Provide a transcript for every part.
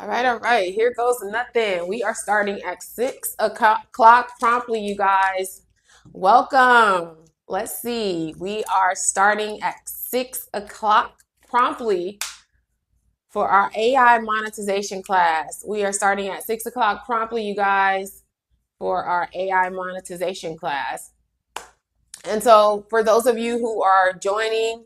All right. Here goes nothing. We are starting at 6 o'clock promptly, you guys. Welcome. Let's see. We are starting at 6 o'clock promptly for our AI monetization class. We are starting at 6 o'clock promptly, you guys, for our AI monetization class. And so, for those of you who are joining,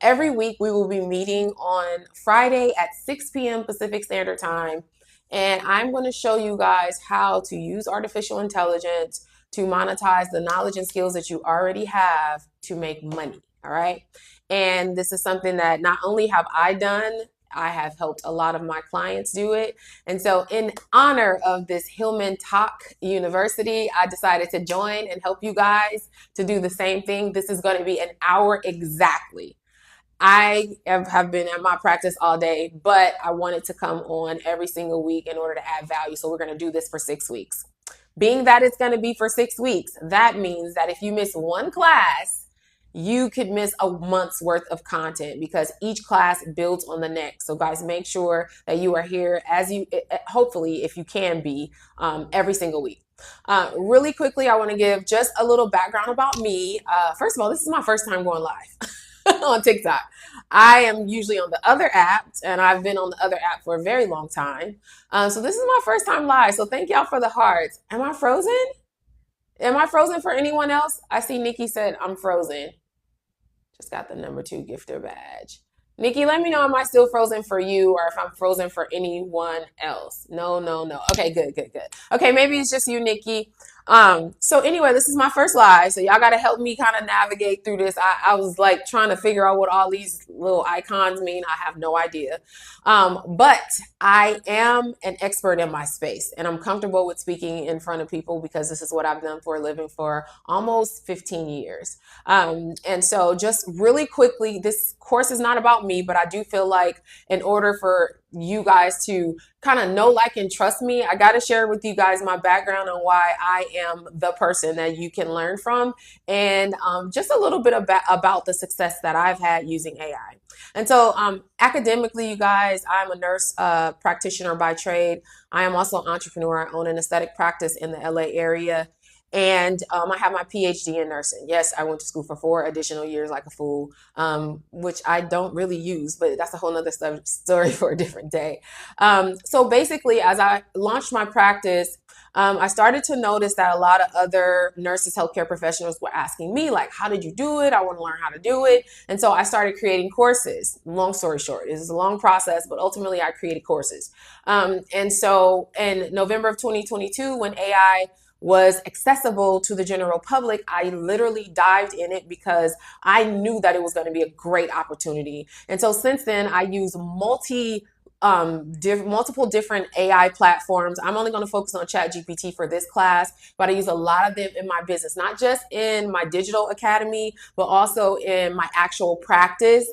every week we will be meeting on Friday at 6 p.m. Pacific Standard Time. And I'm going to show you guys how to use artificial intelligence to monetize the knowledge and skills that you already have to make money. All right. And this is something that not only have I done, I have helped a lot of my clients do it. And so, in honor of this Hillman Talk University, I decided to join and help you guys to do the same thing. This is going to be an hour exactly. I have been at my practice all day, but I wanted to come on every single week in order to add value. So, we're going to do this for 6 weeks. Being that it's going to be for 6 weeks, that means that if you miss one class, you could miss a month's worth of content because each class builds on the next. So guys, make sure that you are here as you, hopefully, if you can be, every single week. Really quickly, I want to give just a little background about me. First of all, this is my first time going live on TikTok. I am usually on the other app, and I've been on the other app for a very long time. So this is my first time live. So thank y'all for the hearts. Am I frozen? Am I frozen for anyone else? I see Nikki said I'm frozen. Just got the #2 gifter badge. Nikki, let me know, am I still frozen for you or if I'm frozen for anyone else? No, no, no. Okay, good, good, good. Okay, maybe it's just you, Nikki. So anyway, this is my first live, so y'all got to help me kind of navigate through this. I was like trying to figure out what all these little icons mean. I have no idea. But I am an expert in my space and I'm comfortable with speaking in front of people because this is what I've done for a living for almost 15 years. And so just really quickly, this course is not about me, but I do feel like in order for you guys to kind of know, like, and trust me, I got to share with you guys my background on why I am the person that you can learn from and just a little bit about the success that I've had using AI. And so academically, you guys, I'm a nurse practitioner by trade. I am also an entrepreneur. I own an aesthetic practice in the LA area. And I have my PhD in nursing. Yes, I went to school for 4 additional years like a fool, which I don't really use, but that's a whole nother story for a different day. So basically, as I launched my practice, I started to notice that a lot of other nurses, healthcare professionals were asking me, like, how did you do it? I want to learn how to do it. And so I started creating courses. Long story short, it is a long process, but ultimately I created courses. And so in November of 2022, when AI was accessible to the general public, I literally dived in it because I knew that it was going to be a great opportunity. And so since then, I use multiple different AI platforms. I'm only going to focus on ChatGPT for this class, but I use a lot of them in my business, not just in my digital academy, but also in my actual practice.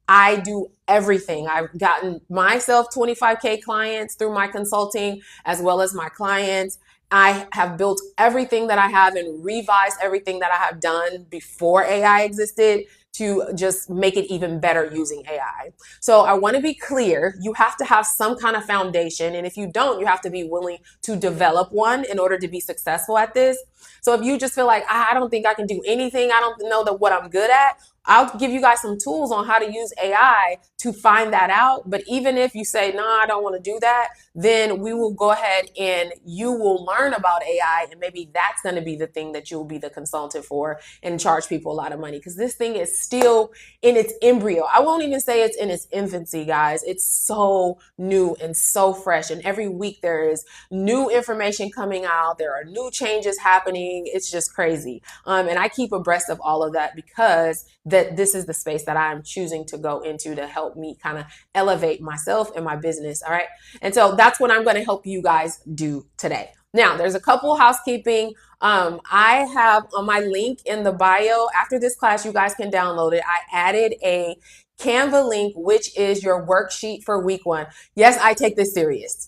I do everything. I've gotten myself 25K clients through my consulting, as well as my clients. I have built everything that I have and revised everything that I have done before AI existed to just make it even better using AI. So I want to be clear, you have to have some kind of foundation. And if you don't, you have to be willing to develop one in order to be successful at this. So if you just feel like, I don't think I can do anything, I don't know that what I'm good at, I'll give you guys some tools on how to use AI to find that out. But even if you say, no, I don't want to do that, then we will go ahead and you will learn about AI. And maybe that's going to be the thing that you'll be the consultant for and charge people a lot of money. Because this thing is still in its embryo. I won't even say it's in its infancy, guys. It's so new and so fresh. And every week there is new information coming out. There are new changes happening. It's just crazy. And I keep abreast of all of that because that this is the space that I'm choosing to go into to help me kind of elevate myself and my business. All right. And so that's what I'm going to help you guys do today. Now, there's a couple housekeeping. I have on my link in the bio, after this class, you guys can download it. I added a Canva link, which is your worksheet for week 1. Yes, I take this serious.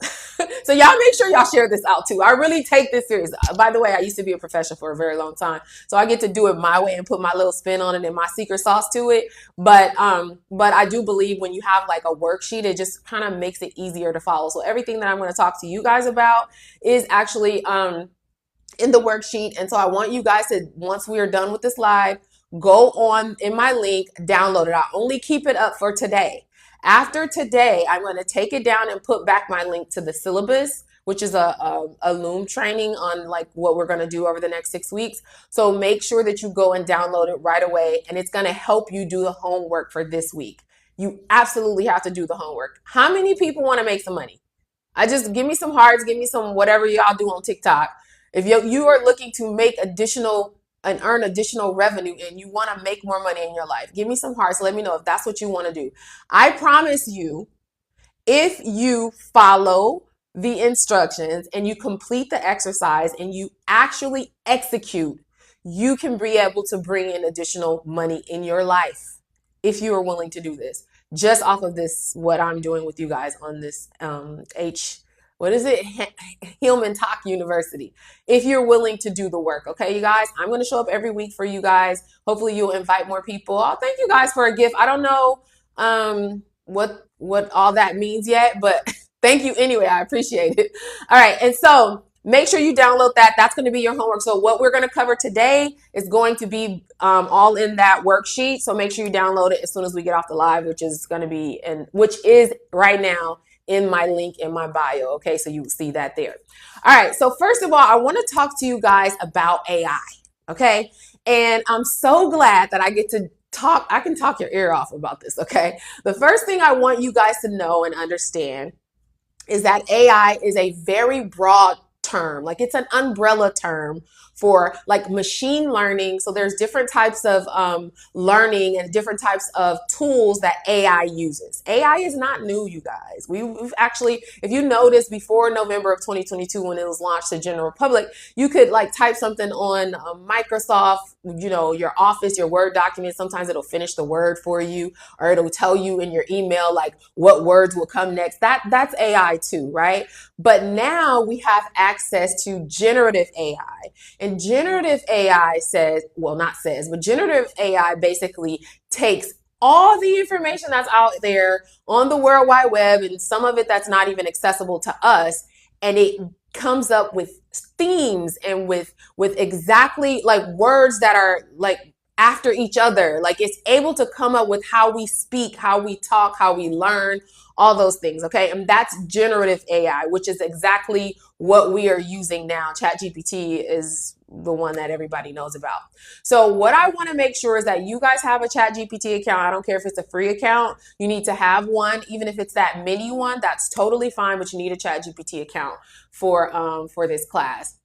So y'all make sure y'all share this out too. I really take this serious. By the way, I used to be a professional for a very long time. So I get to do it my way and put my little spin on it and my secret sauce to it. But I do believe when you have like a worksheet, it just kind of makes it easier to follow. So everything that I'm going to talk to you guys about is actually in the worksheet. And so I want you guys to, once we are done with this live, go on in my link, download it. I only keep it up for today. After today, I'm going to take it down and put back my link to the syllabus, which is a Loom training on like what we're going to do over the next 6 weeks. So make sure that you go and download it right away, and it's going to help you do the homework for this week. You absolutely have to do the homework. How many people want to make some money? I just give me some hearts, give me some whatever y'all do on TikTok. If you are looking to make additional and earn additional revenue and you want to make more money in your life, give me some hearts. Let me know if that's what you want to do. I promise you, if you follow the instructions and you complete the exercise and you actually execute, you can be able to bring in additional money in your life if you are willing to do this. Just off of this, what I'm doing with you guys on this what is it? Hillman Talk University. If you're willing to do the work, okay, you guys, I'm going to show up every week for you guys. Hopefully you'll invite more people. Oh, thank you guys for a gift. I don't know what all that means yet, but thank you anyway. I appreciate it. All right. And so make sure you download that. That's going to be your homework. So what we're going to cover today is going to be all in that worksheet. So make sure you download it as soon as we get off the live, which is going to be, and which is right now in my link in my bio. Okay, so you see that there. All right, so first of all, I want to talk to you guys about AI. Okay, and I'm so glad that I get to talk. I can talk your ear off about this. Okay, the first thing I want you guys to know and understand is that AI is a very broad term. Like it's an umbrella term for like machine learning. So there's different types of learning and different types of tools that AI uses. AI is not new, you guys. We've actually, if you notice, before November of 2022, when it was launched to general public, you could like type something on Microsoft, you know, your Office, your Word document. Sometimes it'll finish the word for you, or it'll tell you in your email like what words will come next. That's AI too, right? But now we have access to generative AI. And generative AI says, well, not says, but generative AI basically takes all the information that's out there on the World Wide Web, and some of it that's not even accessible to us, and it comes up with themes and with exactly like words that are like after each other. Like it's able to come up with how we speak, how we talk, how we learn, all those things. Okay. And that's generative AI, which is exactly what we are using now. ChatGPT is the one that everybody knows about. So what I want to make sure is that you guys have a ChatGPT account. I don't care if it's a free account. You need to have one, even if it's that mini one, that's totally fine, but you need a ChatGPT account for this class.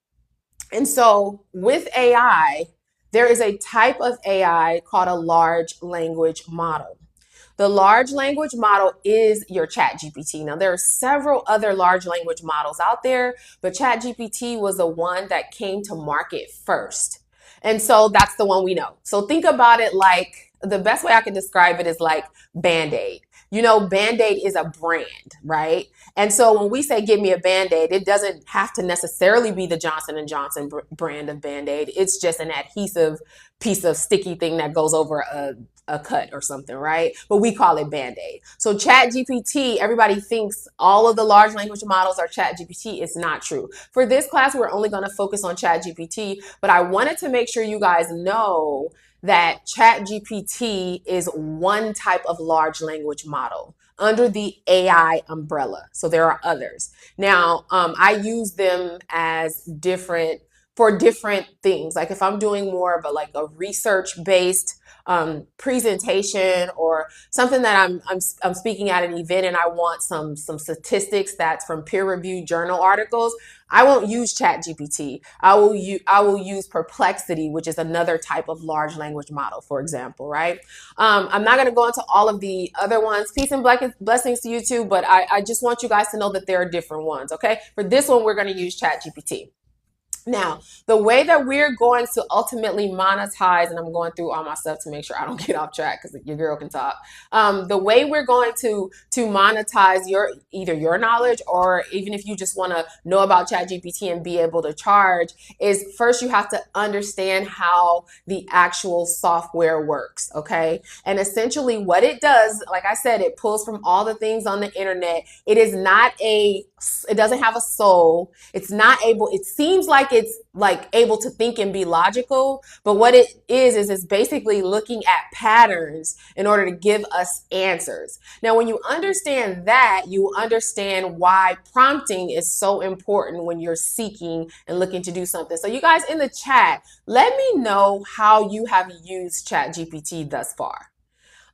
And so with AI, there is a type of AI called a large language model. The large language model is your ChatGPT. Now, there are several other large language models out there, but ChatGPT was the one that came to market first. And so that's the one we know. So think about it like, the best way I can describe it is like Band-Aid. You know, Band-Aid is a brand, right? And so when we say give me a Band-Aid, it doesn't have to necessarily be the Johnson & Johnson brand of Band-Aid. It's just an adhesive piece of sticky thing that goes over a cut or something, right? But we call it Band-Aid. So ChatGPT, everybody thinks all of the large language models are ChatGPT. It's not true. For this class, we're only going to focus on ChatGPT, but I wanted to make sure you guys know that ChatGPT is one type of large language model under the AI umbrella. So there are others. Now, I use them as for different things. Like if I'm doing more of a research-based presentation or something that I'm speaking at an event and I want some statistics that's from peer-reviewed journal articles, I won't use ChatGPT. I will use Perplexity, which is another type of large language model, for example, right? I'm not going to go into all of the other ones. Peace and blessings to you too, but I just want you guys to know that there are different ones, okay? For this one, we're going to use ChatGPT. Now, the way that we're going to ultimately monetize, and I'm going through all my stuff to make sure I don't get off track because your girl can talk. The way we're going to monetize your either your knowledge or even if you just want to know about ChatGPT and be able to charge is first you have to understand how the actual software works, okay? And essentially what it does, like I said, it pulls from all the things on the internet. It doesn't have a soul. It's not able, it seems like it's like able to think and be logical, but what it is it's basically looking at patterns in order to give us answers. Now, when you understand that, you understand why prompting is so important when you're seeking and looking to do something. So you guys in the chat, let me know how you have used ChatGPT thus far.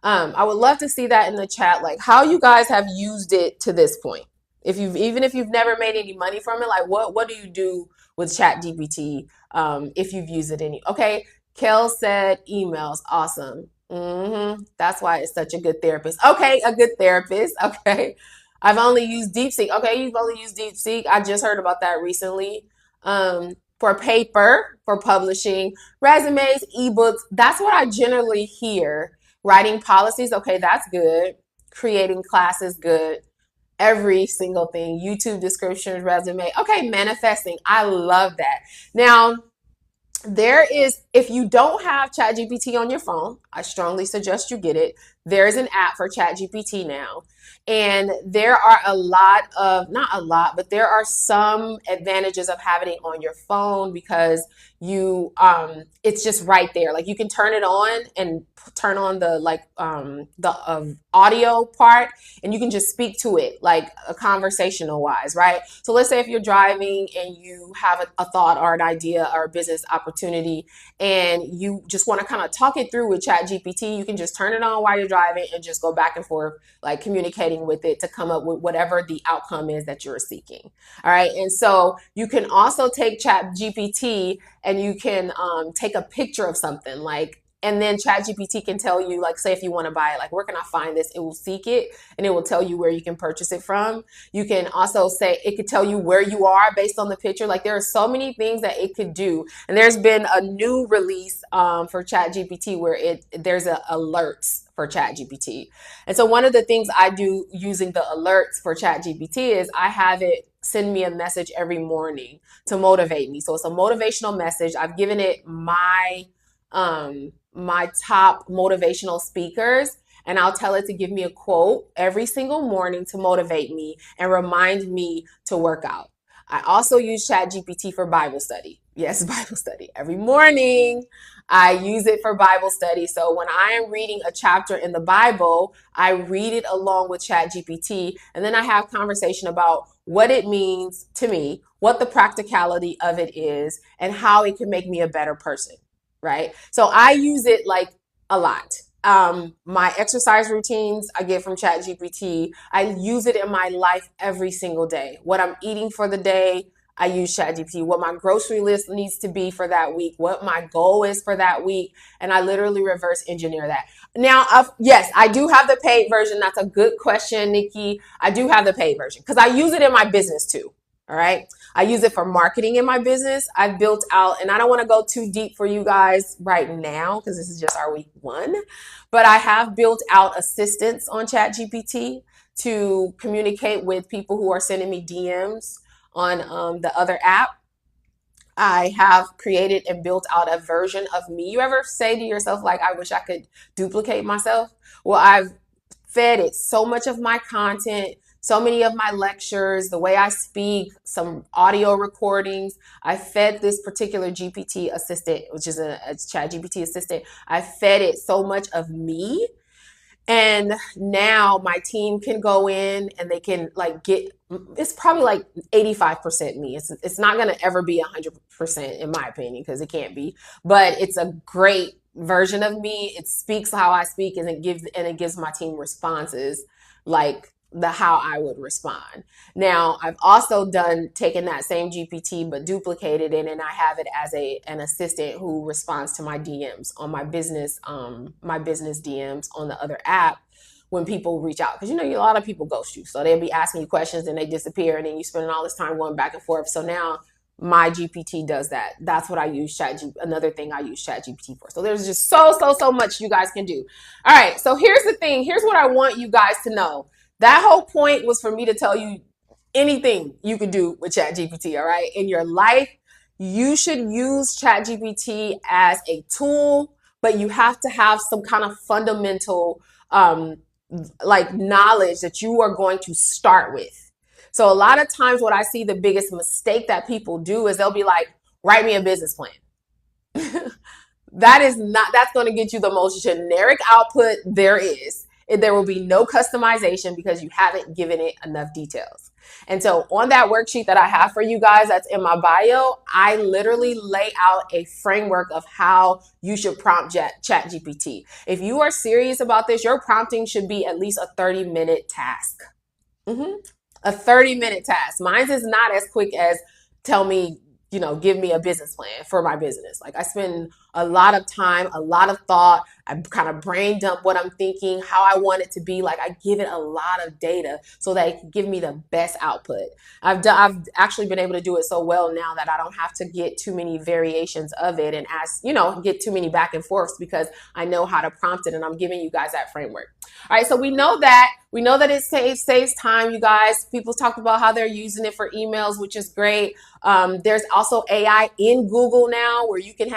I would love to see that in the chat, like how you guys have used it to this point. Even if you've never made any money from it, like what do you do with ChatGPT if you've used it any? Okay, Kel said emails, awesome. That's why it's such a good therapist. Okay, a good therapist. Okay, I've only used DeepSeek. Okay, you've only used DeepSeek. I just heard about that recently. For paper, for publishing, resumes, ebooks. That's what I generally hear. Writing policies, okay, that's good. Creating classes, good. Every single thing. YouTube descriptions, resume. Okay, manifesting. I love that. Now, if you don't have ChatGPT on your phone, I strongly suggest you get it. There is an app for ChatGPT now. And there are not a lot, but there are some advantages of having it on your phone because it's just right there. Like you can turn it on and turn on the audio part and you can just speak to it like a conversational wise, right? So let's say if you're driving and you have a thought or an idea or a business opportunity and you just want to kind of talk it through with ChatGPT, you can just turn it on while you're driving and just go back and forth, like communicating with it to come up with whatever the outcome is that you're seeking. All right. And so you can also take ChatGPT and you can take a picture of something and then ChatGPT can tell you, like, say if you want to buy it, like, where can I find this? It will seek it and it will tell you where you can purchase it from. You can also say, it could tell you where you are based on the picture. Like there are so many things that it could do. And there's been a new release for ChatGPT where there's alerts for ChatGPT. And so one of the things I do using the alerts for ChatGPT is I have it send me a message every morning to motivate me. So it's a motivational message. I've given it my top motivational speakers and I'll tell it to give me a quote every single morning to motivate me and remind me to work out. I also use ChatGPT for Bible study. Yes, Bible study. Every morning I use it for Bible study. So when I am reading a chapter in the Bible, I read it along with ChatGPT and then I have conversation about what it means to me, what the practicality of it is, and how it can make me a better person. Right? So I use it like a lot. My exercise routines I get from ChatGPT. I use it in my life every single day. What I'm eating for the day, I use ChatGPT. What my grocery list needs to be for that week, what my goal is for that week, and I literally reverse engineer that. Now, yes, I do have the paid version. That's a good question, Nikki. I do have the paid version because I use it in my business too. All right. I use it for marketing in my business. I've built out, and I don't want to go too deep for you guys right now because this is just our week 1, but I have built out assistants on ChatGPT to communicate with people who are sending me DMs on the other app. I have created and built out a version of me. You ever say to yourself, like, I wish I could duplicate myself? Well, I've fed it so much of my content, so many of my lectures, the way I speak, some audio recordings. I fed this particular GPT assistant, which is a chat GPT assistant. I fed it so much of me. And now my team can go in and they can it's probably like 85% me. It's not going to ever be 100% in my opinion, because it can't be, but it's a great version of me. It speaks how I speak and it gives my team responses like how I would respond. Now, I've also taken that same GPT but duplicated it, and I have it as an assistant who responds to my DMs on my business DMs on the other app when people reach out, because a lot of people ghost you, so they'll be asking you questions and they disappear, and then you spending all this time going back and forth. So now my GPT does that. That's what I use another thing I use ChatGPT for. So there's just so much you guys can do. All right, so here's the thing. Here's what I want you guys to know. That whole point was for me to tell you anything you could do with ChatGPT, all right? In your life, you should use ChatGPT as a tool, but you have to have some kind of fundamental like knowledge that you are going to start with. So a lot of times what I see the biggest mistake that people do is they'll be like, write me a business plan. That's going to get you the most generic output there is. There will be no customization because you haven't given it enough details. And so on that worksheet that I have for you guys that's in my bio, I literally lay out a framework of how you should prompt ChatGPT. If you are serious about this, your prompting should be at least a 30-minute task. A 30-minute task. Mine is not as quick as tell me, give me a business plan for my business. Like I spend a lot of time, a lot of thought. I kind of brain dump what I'm thinking, how I want it to be. Like I give it a lot of data so that it can give me the best output. I've actually been able to do it so well now that I don't have to get too many variations of it and get too many back and forths because I know how to prompt it and I'm giving you guys that framework. All right, so we know that it saves time, you guys. People talk about how they're using it for emails, which is great. There's also AI in Google now where you can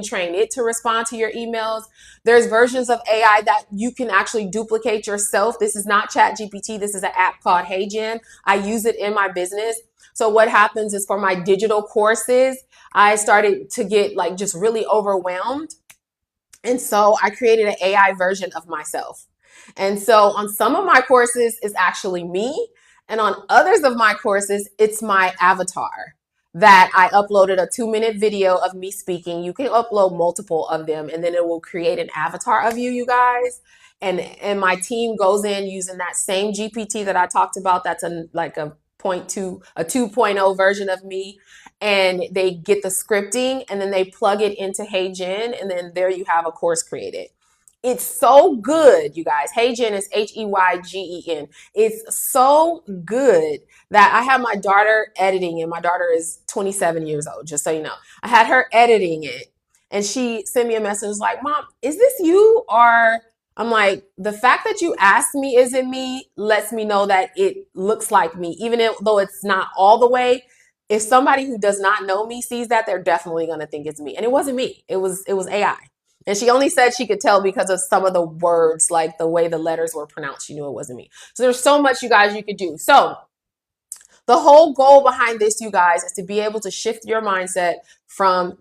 train it to respond to your emails. There's versions of AI that you can actually duplicate yourself. This is not ChatGPT. This is an app called HeyGen. I use it in my business. So what happens is for my digital courses, I started to get like just really overwhelmed. And so I created an AI version of myself. And so on some of my courses, it's actually me. And on others of my courses, it's my avatar that I uploaded a 2-minute video of me speaking. You can upload multiple of them and then it will create an avatar of you guys. And my team goes in using that same GPT that I talked about. That's a 2.0 version of me. And they get the scripting and then they plug it into HeyGen. And then there you have a course created. It's so good, you guys. HeyGen is HeyGen. It's so good that I have my daughter editing it. My daughter is 27 years old, just so you know. I had her editing it and she sent me a message like, Mom, is this you? Or I'm like, the fact that you asked me, is it me, lets me know that it looks like me, even though it's not all the way. If somebody who does not know me sees that, they're definitely going to think it's me. And it wasn't me. It was AI. And she only said she could tell because of some of the words, like the way the letters were pronounced. She knew it wasn't me. So there's so much you guys you could do. So the whole goal behind this, you guys, is to be able to shift your mindset from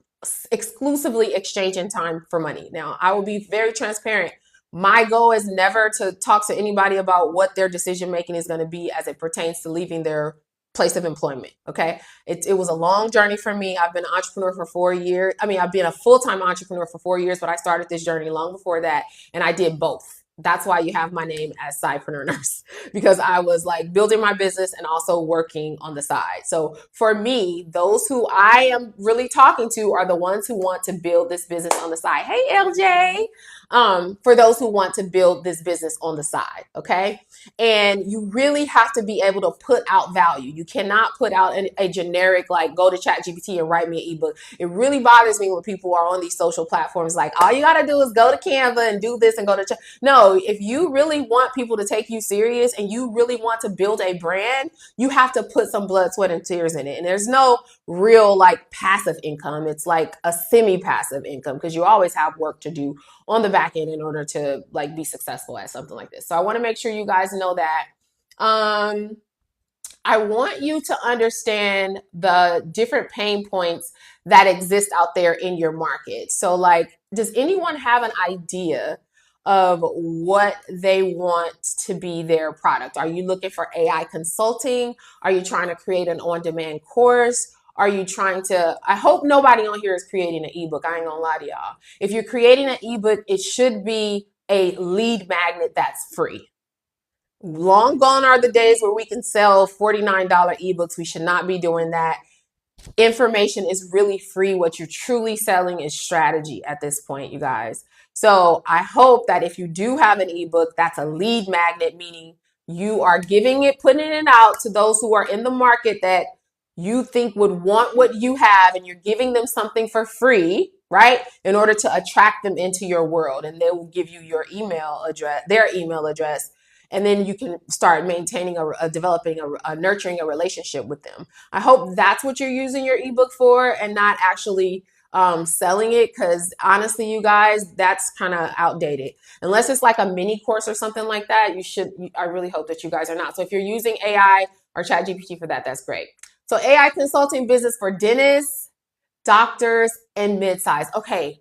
exclusively exchanging time for money. Now, I will be very transparent. My goal is never to talk to anybody about what their decision making is going to be as it pertains to leaving their place of employment. Okay. It was a long journey for me. I've been an entrepreneur for 4 years. I mean, I've been a full-time entrepreneur for 4 years, but I started this journey long before that. And I did both. That's why you have my name as Sidepreneur Nurse, because I was like building my business and also working on the side. So for me, those who I am really talking to are the ones who want to build this business on the side. Hey, LJ. For those who want to build this business on the side, okay? And you really have to be able to put out value. You cannot put out a generic, like, go to ChatGPT and write me an ebook. It really bothers me when people are on these social platforms like, all you got to do is go to Canva and do this and go to Chat. No, if you really want people to take you serious and you really want to build a brand, you have to put some blood, sweat, and tears in it. And there's no real like passive income. It's like a semi-passive income because you always have work to do on the back end in order to like be successful at something like this. So I want to make sure you guys know that. I want you to understand the different pain points that exist out there in your market. So like, does anyone have an idea of what they want to be their product? Are you looking for AI consulting? Are you trying to create an on-demand course? Are you trying to, I hope nobody on here is creating an ebook. I ain't gonna lie to y'all. If you're creating an ebook, it should be a lead magnet that's free. Long gone are the days where we can sell $49 ebooks. We should not be doing that. Information is really free. What you're truly selling is strategy at this point, you guys. So I hope that if you do have an ebook, that's a lead magnet, meaning you are giving it, putting it out to those who are in the market that you think would want what you have, and you're giving them something for free, right? In order to attract them into your world, and they will give you your email address, their email address, and then you can start maintaining developing a nurturing a relationship with them. I hope that's what you're using your ebook for, and not actually selling it, because honestly, you guys, that's kind of outdated. Unless it's like a mini course or something like that, I really hope that you guys are not. So if you're using AI or ChatGPT for that, that's great. So AI consulting business for dentists, doctors, and mid-size. Okay,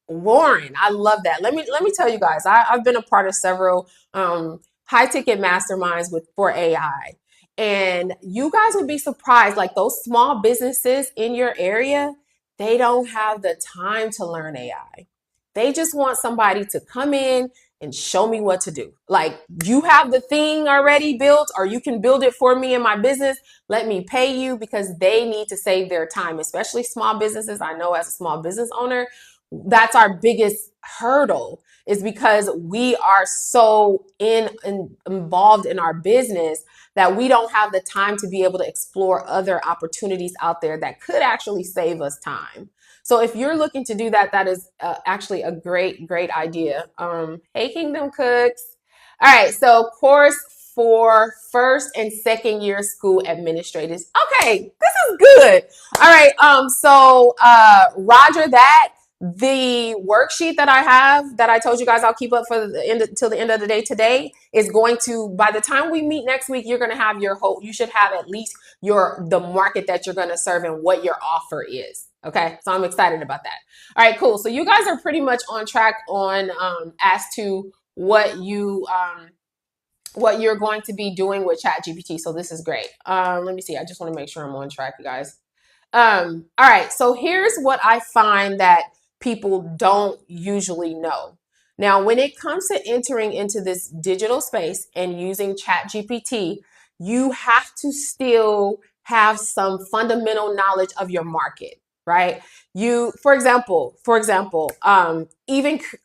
Lauren, I love that. Let me tell you guys, I've been a part of several high ticket masterminds for AI. And you guys would be surprised, like those small businesses in your area, they don't have the time to learn AI. They just want somebody to come in and show me what to do. Like, you have the thing already built, or you can build it for me in my business. Let me pay you, because they need to save their time, especially small businesses. I know as a small business owner, that's our biggest hurdle, is because we are so involved in our business that we don't have the time to be able to explore other opportunities out there that could actually save us time. So if you're looking to do that, that is actually a great idea. Hey, Kingdom Cooks. All right, so course for first and second year school administrators. Okay, this is good. All right, Roger that. The worksheet that I have, that I told you guys I'll keep up for the end till the end of the day today, is going to, by the time we meet next week, you're going to have your whole, you should have at least the market that you're going to serve and what your offer is. Okay, so I'm excited about that. All right, cool. So you guys are pretty much on track on as to what you're going to be doing with ChatGPT. So this is great. Let me see. I just want to make sure I'm on track, you guys. All right, so here's what I find that people don't usually know. Now, when it comes to entering into this digital space and using ChatGPT, you have to still have some fundamental knowledge of your market, right? Even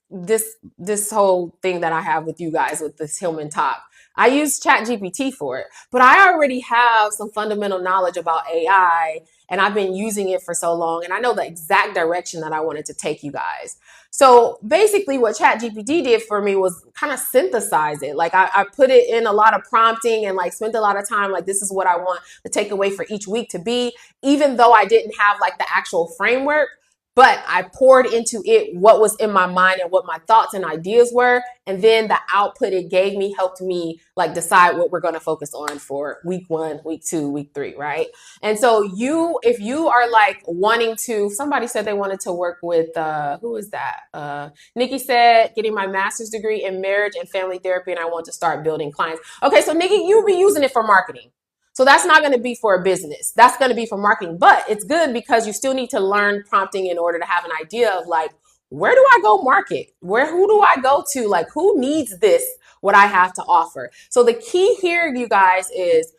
this whole thing that I have with you guys with this Hillman Talk, I use ChatGPT for it, but I already have some fundamental knowledge about AI, and I've been using it for so long, and I know the exact direction that I wanted to take you guys. So basically what ChatGPT did for me was kind of synthesize it. Like I put it in a lot of prompting and like spent a lot of time, like, this is what I want the takeaway for each week to be, even though I didn't have like the actual framework. But I poured into it what was in my mind and what my thoughts and ideas were. And then the output it gave me helped me like decide what we're going to focus on for week 1, week 2, week 3, right? And so if you are like wanting to, somebody said they wanted to work with, who is that? Nikki said, getting my master's degree in marriage and family therapy, and I want to start building clients. Okay, so Nikki, you'll be using it for marketing. So that's not going to be for a business. That's going to be for marketing, but it's good because you still need to learn prompting in order to have an idea of like, where do I go market? Who do I go to? Like, who needs this, what I have to offer? So the key here, you guys, is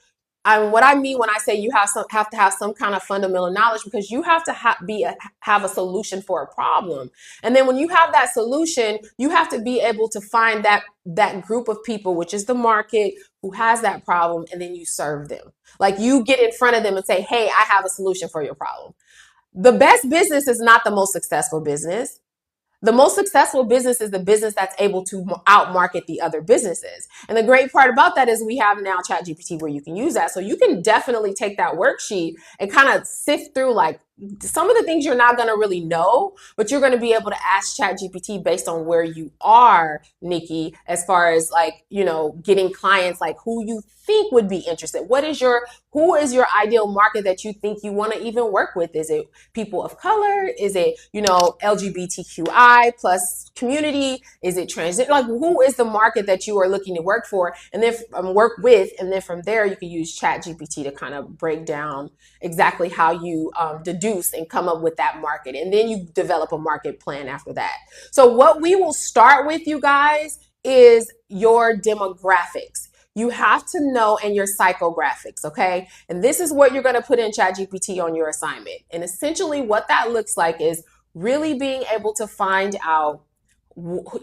what I mean when I say you have to have some kind of fundamental knowledge, because you have to have a solution for a problem. And then when you have that solution, you have to be able to find that group of people, which is the market, who has that problem, and then you serve them. Like, you get in front of them and say, hey, I have a solution for your problem. The best business is not the most successful business. The most successful business is the business that's able to outmarket the other businesses. And the great part about that is we have now ChatGPT where you can use that. So you can definitely take that worksheet and kind of sift through like some of the things you're not going to really know, but you're going to be able to ask ChatGPT based on where you are, Nikki, as far as like, getting clients, like who you think would be interested. Who is your ideal market that you think you want to even work with? Is it people of color? Is it, LGBTQI plus community? Is it trans? Like, who is the market that you are looking to work for? And then work with, and then from there, you can use ChatGPT to kind of break down exactly how you deduce and come up with that market. And then you develop a market plan after that. So what we will start with, you guys, is your demographics. You have to know, and your psychographics, okay? And this is what you're going to put in ChatGPT on your assignment. And essentially what that looks like is really being able to find out.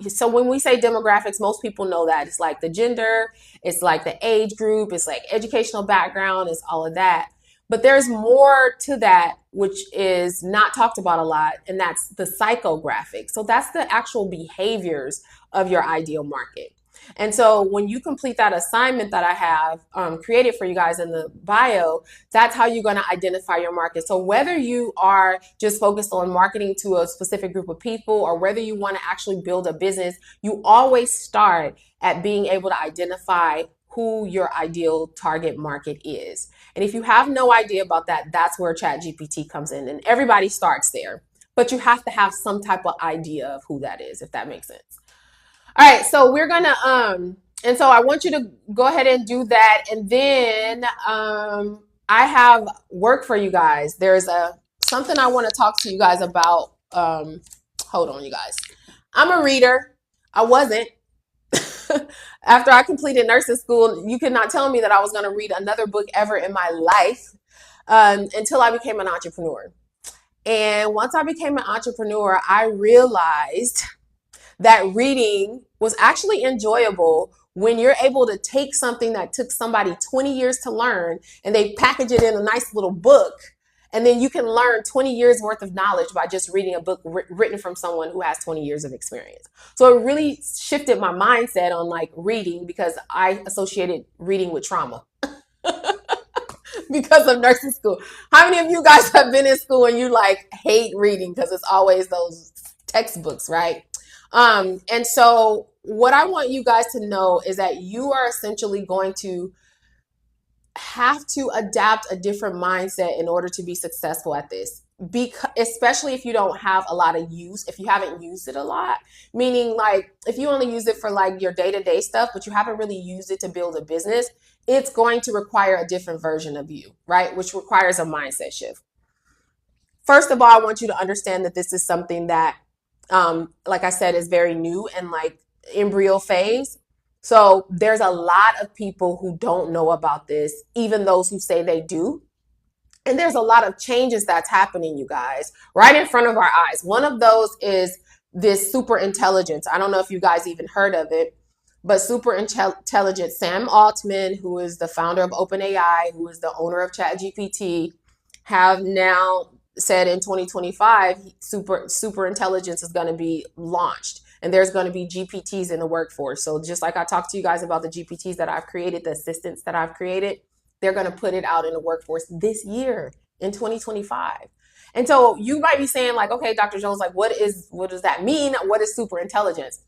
So when we say demographics, most people know that it's like the gender, it's like the age group, it's like educational background, it's all of that. But there's more to that, which is not talked about a lot, and that's the psychographic. So that's the actual behaviors of your ideal market. And so when you complete that assignment that I have created for you guys in the bio, that's how you're going to identify your market. So whether you are just focused on marketing to a specific group of people or whether you want to actually build a business, you always start at being able to identify who your ideal target market is. And if you have no idea about that, that's where ChatGPT comes in. And everybody starts there. But you have to have some type of idea of who that is, if that makes sense. All right, so we're gonna and so I want you to go ahead and do that, and then I have work for you guys. There's a something I want to talk to you guys about. Hold on, you guys. I'm a reader. I wasn't. After I completed nursing school, you could not tell me that I was going to read another book ever in my life until I became an entrepreneur. And once I became an entrepreneur, I realized that reading was actually enjoyable when you're able to take something that took somebody 20 years to learn and they package it in a nice little book. And then you can learn 20 years worth of knowledge by just reading a book written from someone who has 20 years of experience. So it really shifted my mindset on like reading because I associated reading with trauma because of nursing school. How many of you guys have been in school and you like hate reading because it's always those textbooks, right? And so what I want you guys to know is that you are essentially going to have to adapt a different mindset in order to be successful at this. Because, especially if you don't have a lot of use, if you haven't used it a lot, meaning like if you only use it for like your day-to-day stuff, but you haven't really used it to build a business, it's going to require a different version of you, right? Which requires a mindset shift. First of all, I want you to understand that this is something that like I said, is very new and like embryo phase. So there's a lot of people who don't know about this, even those who say they do. And there's a lot of changes that's happening, you guys, right in front of our eyes. One of those is this super intelligence. I don't know if you guys even heard of it, but super intelligent Sam Altman, who is the founder of OpenAI, who is the owner of ChatGPT, have now said in 2025 super intelligence is going to be launched and there's going to be GPTs in the workforce. So just like I talked to you guys about the GPTs that I've created, the assistants that I've created, they're going to put it out in the workforce this year in 2025. And so you might be saying like, okay, Dr. Jones, like what does that mean? What is super intelligence?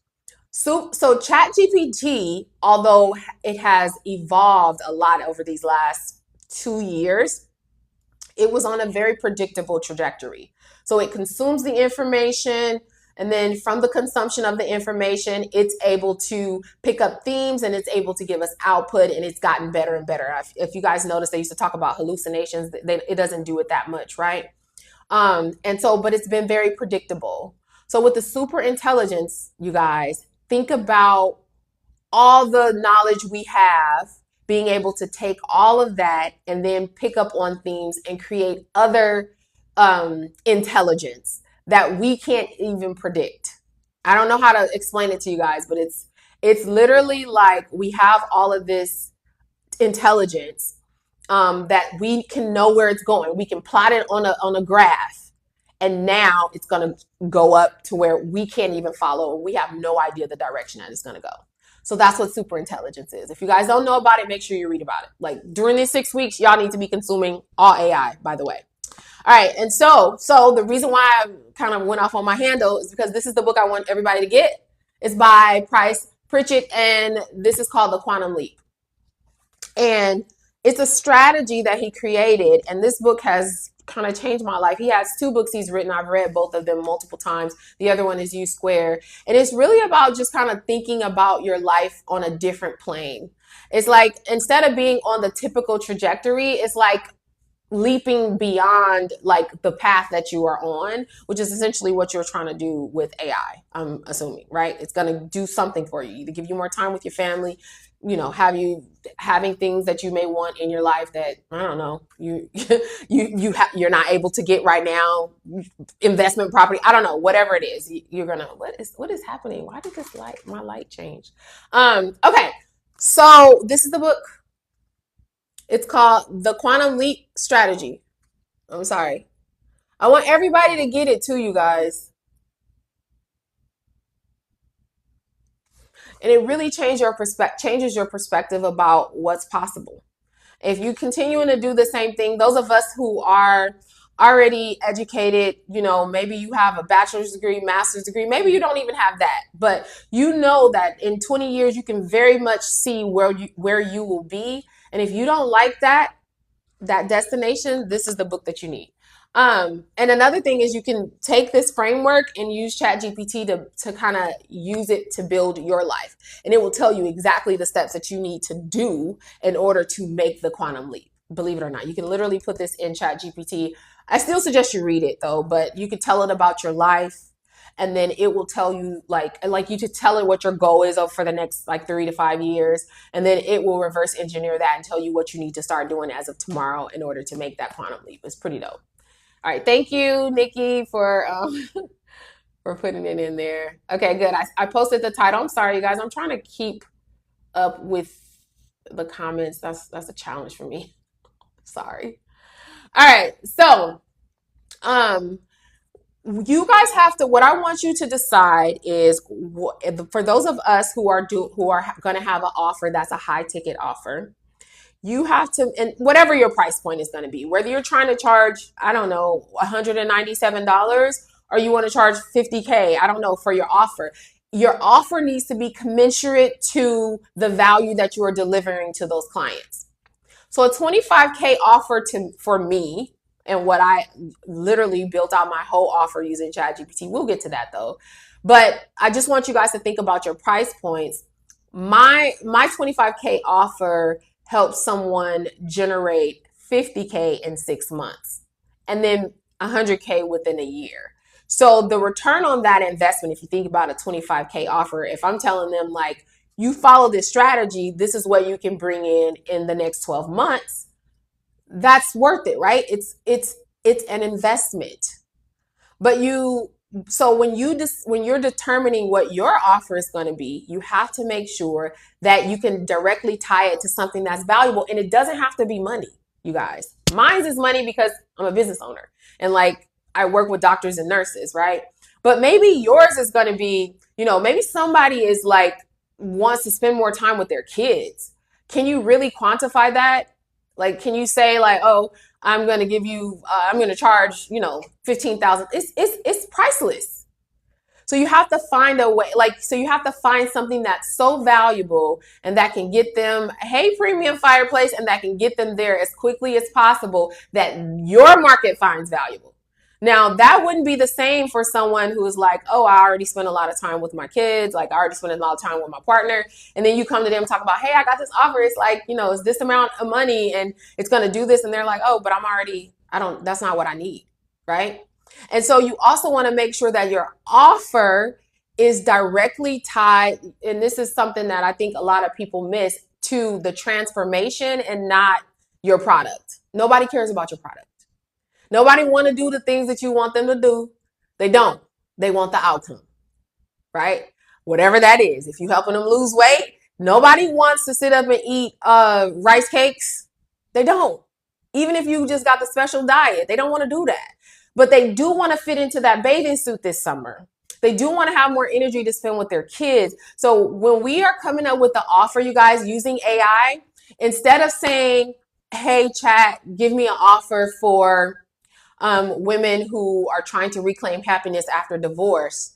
So ChatGPT, although it has evolved a lot over these last 2 years, it was on a very predictable trajectory. So it consumes the information, and then from the consumption of the information, it's able to pick up themes and it's able to give us output, and it's gotten better and better. If you guys notice, they used to talk about hallucinations. It doesn't do it that much, right? And so, but it's been very predictable. So with the super intelligence, you guys, think about all the knowledge we have, being able to take all of that and then pick up on themes and create other intelligence that we can't even predict. I don't know how to explain it to you guys, but it's literally like we have all of this intelligence that we can know where it's going. We can plot it on a graph, and now it's going to go up to where we can't even follow. We have no idea the direction that it's going to go. So that's what super intelligence is. If you guys don't know about it, make sure you read about it. Like during these 6 weeks, y'all need to be consuming all AI, by the way. All right. And so the reason why I kind of went off on my handle is because this is the book I want everybody to get. It's by Price Pritchett, and this is called The Quantum Leap. And it's a strategy that he created. And this book has kind of changed my life. He has 2 books he's written. I've read both of them multiple times. The other one is U Square. And it's really about just kind of thinking about your life on a different plane. It's like instead of being on the typical trajectory, it's like leaping beyond like the path that you are on, which is essentially what you're trying to do with AI, I'm assuming, right? It's going to do something for you, either give you more time with your family, have you having things that you may want in your life that, I don't know, you're not able to get right now, investment property, I don't know, whatever it is, you're going to, what is happening? Why did my light change? Okay. So this is the book. It's called the Quantum Leap Strategy. I'm sorry. I want everybody to get it too, you guys. And it really changes your perspective about what's possible. If you continuing to do the same thing, those of us who are already educated, maybe you have a bachelor's degree, master's degree, maybe you don't even have that, but you know that in 20 years you can very much see where you will be. And if you don't like that destination, this is the book that you need. And another thing is you can take this framework and use ChatGPT to kind of use it to build your life. And it will tell you exactly the steps that you need to do in order to make the quantum leap. Believe it or not, you can literally put this in ChatGPT. I still suggest you read it though, but you can tell it about your life, and then it will tell you like you to tell it what your goal is for the next like 3 to 5 years, and then it will reverse engineer that and tell you what you need to start doing as of tomorrow in order to make that quantum leap. It's pretty dope. All right, thank you, Nikki, for for putting it in there. Okay, good. I posted the title. I'm sorry, you guys. I'm trying to keep up with the comments. That's a challenge for me. Sorry. All right, so um, you guys have to. What I want you to decide is for those of us who are going to have an offer that's a high ticket offer. You have to, and whatever your price point is going to be, whether you're trying to charge, I don't know, $197, or you want to charge 50K, I don't know, for your offer needs to be commensurate to the value that you are delivering to those clients. So a 25K offer for me, and what I literally built out my whole offer using ChatGPT. We'll get to that though. But I just want you guys to think about your price points. My 25K offer helps someone generate 50K in 6 months, and then 100K within a year. So the return on that investment, if you think about a 25K offer, if I'm telling them like, you follow this strategy, this is what you can bring in the next 12 months, that's worth it, right? It's an investment. But when you're determining what your offer is going to be, you have to make sure that you can directly tie it to something that's valuable, and it doesn't have to be money, you guys. Mine is money because I'm a business owner and like I work with doctors and nurses, right? But maybe yours is going to be, maybe somebody is like wants to spend more time with their kids. Can you really quantify that? Like, can you say like, oh, I'm going to give you, I'm going to charge, 15,000. It's priceless. So you have to find a way, so you have to find something that's so valuable and that can get them, hey, premium fireplace, and that can get them there as quickly as possible that your market finds valuable. Now, that wouldn't be the same for someone who's like, oh, I already spent a lot of time with my kids. Like, I already spent a lot of time with my partner. And then you come to them and talk about, hey, I got this offer. It's like, it's this amount of money and it's going to do this. And they're like, oh, but that's not what I need. Right. And so you also want to make sure that your offer is directly tied. And this is something that I think a lot of people miss, to the transformation and not your product. Nobody cares about your product. Nobody want to do the things that you want them to do. They don't. They want the outcome, right? Whatever that is. If you're helping them lose weight, nobody wants to sit up and eat rice cakes. They don't. Even if you just got the special diet, they don't want to do that. But they do want to fit into that bathing suit this summer. They do want to have more energy to spend with their kids. So when we are coming up with the offer, you guys, using AI, instead of saying, hey, chat, give me an offer for women who are trying to reclaim happiness after divorce,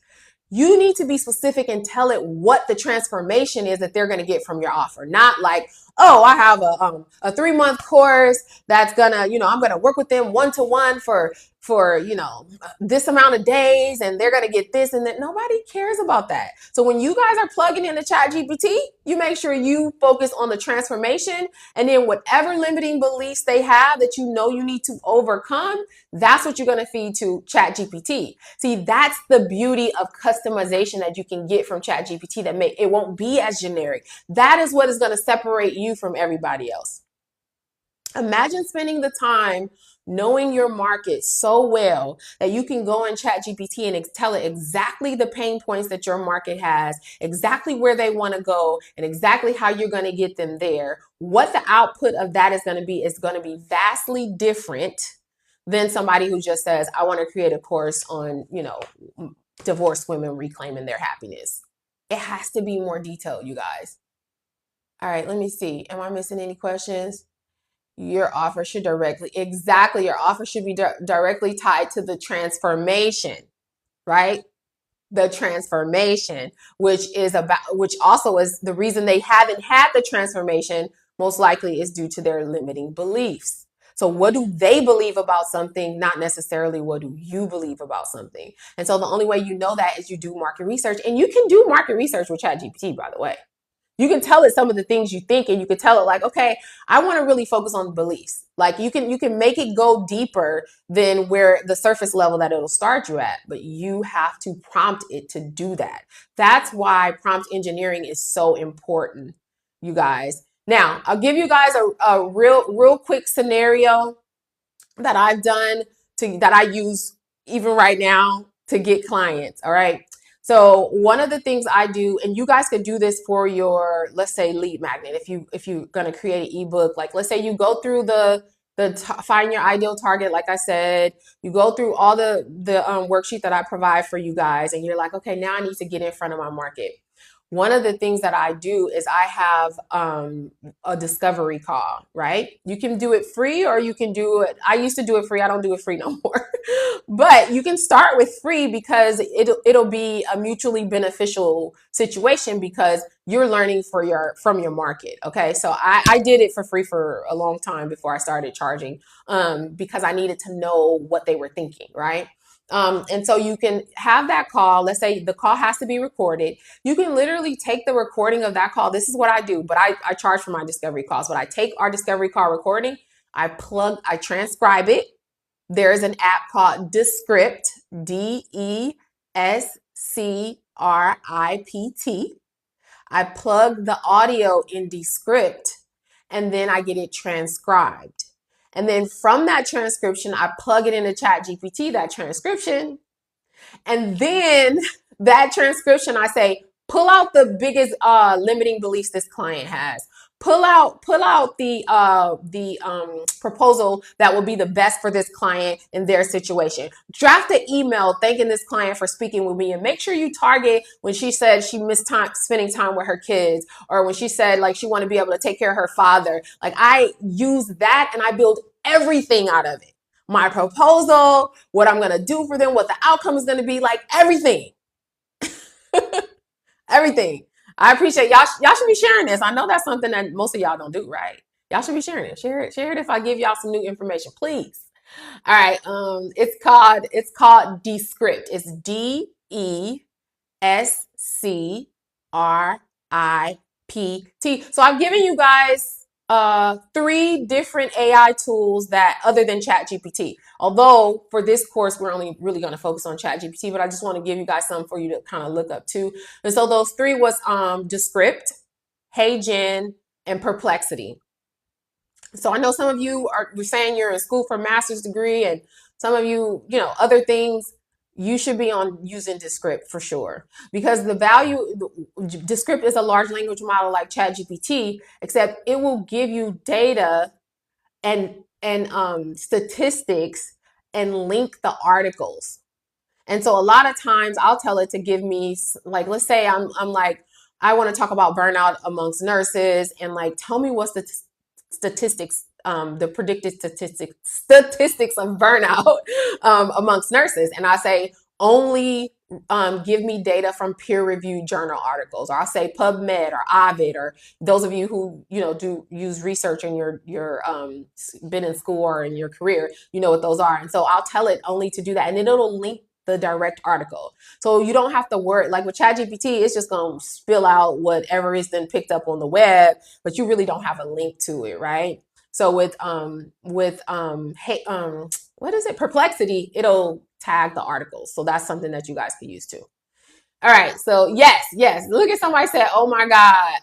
you need to be specific and tell it what the transformation is that they're going to get from your offer. Not like, oh, I have a 3-month course that's gonna, I'm gonna work with them one-to-one for this amount of days, and they're gonna get this and that. Nobody cares about that. So when you guys are plugging into ChatGPT, you make sure you focus on the transformation, and then whatever limiting beliefs they have that you need to overcome, that's what you're gonna feed to ChatGPT. See, that's the beauty of customization that you can get from ChatGPT, that it won't be as generic. That is what is gonna separate you from everybody else. Imagine spending the time knowing your market so well that you can go in ChatGPT and tell it exactly the pain points that your market has, exactly where they want to go, and exactly how you're going to get them there. What the output of that is going to be vastly different than somebody who just says, I want to create a course on, divorced women reclaiming their happiness. It has to be more detailed, you guys. All right, let me see. Am I missing any questions? Your offer should your offer should be directly tied to the transformation, right? The transformation, which also is the reason they haven't had the transformation, most likely is due to their limiting beliefs. So what do they believe about something, not necessarily what do you believe about something? And so the only way you know that is you do market research, and you can do market research with ChatGPT, by the way. You can tell it some of the things you think, and you can tell it like, okay, I want to really focus on beliefs. Like you can make it go deeper than where the surface level that it'll start you at, but you have to prompt it to do that. That's why prompt engineering is so important, you guys. Now, I'll give you guys a real quick scenario that I've done that I use even right now to get clients. All right. So one of the things I do, and you guys could do this for your, let's say, lead magnet. If you're going to create an ebook, like let's say you go through find your ideal target. Like I said, you go through all the worksheet that I provide for you guys, and you're like, okay, now I need to get in front of my market. One of the things that I do is I have a discovery call, right? You can do it free or you can do it. I used to do it free. I don't do it free no more. But you can start with free because it'll be a mutually beneficial situation because you're learning from your market. Okay. So I did it for free for a long time before I started charging because I needed to know what they were thinking, right? And so you can have that call. Let's say the call has to be recorded. You can literally take the recording of that call. This is what I do, but I charge for my discovery calls. But I take our discovery call recording, I transcribe it. There's an app called Descript, Descript. I plug the audio in Descript, and then I get it transcribed. And then from that transcription, I plug it into ChatGPT, that transcription. And then that transcription, I say, pull out the biggest limiting beliefs this client has. Pull out the proposal that will be the best for this client in their situation. Draft an email thanking this client for speaking with me, and make sure you target when she said she missed time spending time with her kids, or when she said like she wanted to be able to take care of her father. Like I use that and I build everything out of it. My proposal, what I'm gonna do for them, what the outcome is gonna be, like everything. Everything. I appreciate y'all. Y'all should be sharing this. I know that's something that most of y'all don't do, right? Y'all should be sharing it. Share it if I give y'all some new information, please. All right. It's called Descript. It's Descript. So I've given you guys three different AI tools that other than ChatGPT. Although for this course, we're only really going to focus on ChatGPT, but I just want to give you guys some for you to kind of look up too. And so those three was Descript, HeyGen, and Perplexity. So I know some of you are saying you're in school for a master's degree, and some of you, other things. You should be on using Descript for sure, because Descript is a large language model like ChatGPT, except it will give you data and statistics and link the articles. And so a lot of times I'll tell it to give me, like, let's say I'm like, I want to talk about burnout amongst nurses, and like, tell me what's the statistics, the predicted statistics of burnout amongst nurses. And I say, only give me data from peer-reviewed journal articles, or I'll say PubMed or Ovid, or those of you who do use research in your been in school or in your career, you know what those are. And so I'll tell it only to do that, and then it'll link the direct article. So you don't have to worry. Like with ChatGPT, it's just going to spill out whatever is then picked up on the web, but you really don't have a link to it, right? So with what is it? Perplexity, it'll tag the articles. So that's something that you guys can use too. All right. So yes. Look at somebody said, oh my God.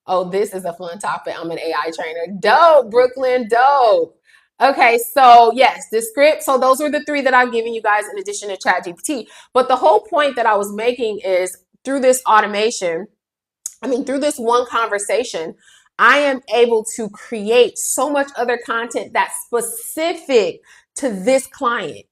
Oh, this is a fun topic. I'm an AI trainer. Dope, Brooklyn, dope. Okay, so yes, the script. So those were the three that I've given you guys in addition to ChatGPT. But the whole point that I was making is through this automation, through this one conversation, I am able to create so much other content that's specific to this client.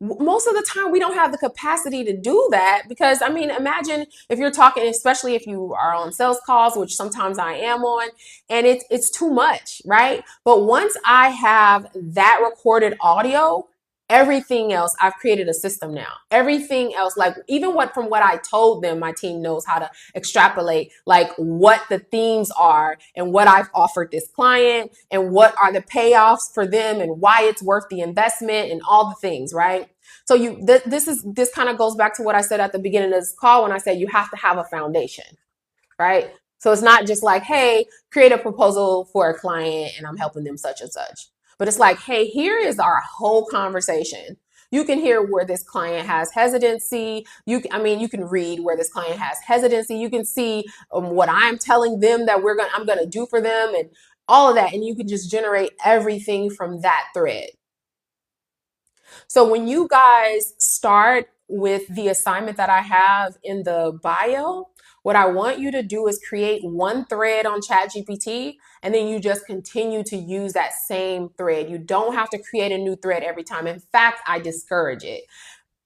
Most of the time we don't have the capacity to do that because imagine if you're talking, especially if you are on sales calls, which sometimes I am on, and it's too much, right? But once I have that recorded audio, everything else, I've created a system now. Everything else, like even from what I told them, my team knows how to extrapolate like what the themes are and what I've offered this client and what are the payoffs for them and why it's worth the investment and all the things, right? So this kind of goes back to what I said at the beginning of this call when I said you have to have a foundation, right? So it's not just like, hey, create a proposal for a client and I'm helping them such and such. But it's like, hey, here is our whole conversation. You can hear where this client has hesitancy. You can read where this client has hesitancy. You can see what I'm telling them that I'm gonna do for them and all of that. And you can just generate everything from that thread. So when you guys start with the assignment that I have in the bio, what I want you to do is create one thread on ChatGPT and then you just continue to use that same thread. You don't have to create a new thread every time. In fact, I discourage it